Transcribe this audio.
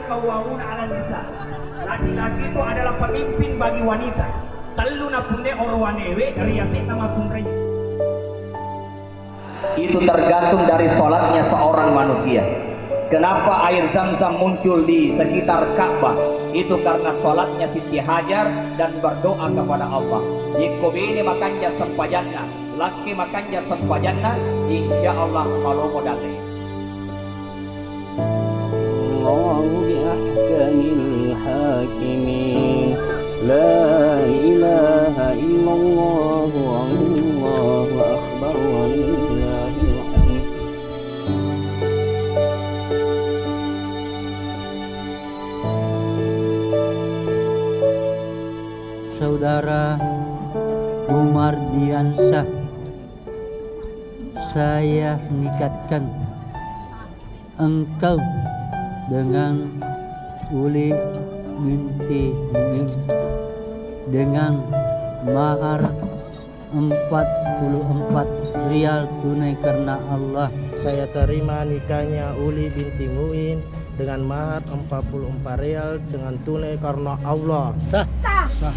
qawwamuna 'alan nisa. Laki-laki itu adalah pemimpin bagi wanita. Talluna punde orwanewe riase nama punre. Itu tergantung dari sholatnya seorang manusia. Kenapa air Zam-Zam muncul di sekitar Ka'bah? Itu karena sholatnya Siti Hajar dan berdoa kepada Allah. Ikobini makanya sempajanna, laki makanya sempajanna, insya Allah kalau modalnya. Allahu bi ahkamil hakimin, la ilaha illallah, Allahu akbar, walillahil hamd. Saudara Umar Diansyah, saya nikahkan engkau dengan Uli binti Mu'in dengan mahar 44 rial tunai karena Allah. Saya terima nikahnya Uli binti Mu'in dengan mahar 44 rial dengan tunai karena Allah. Sah. Sah.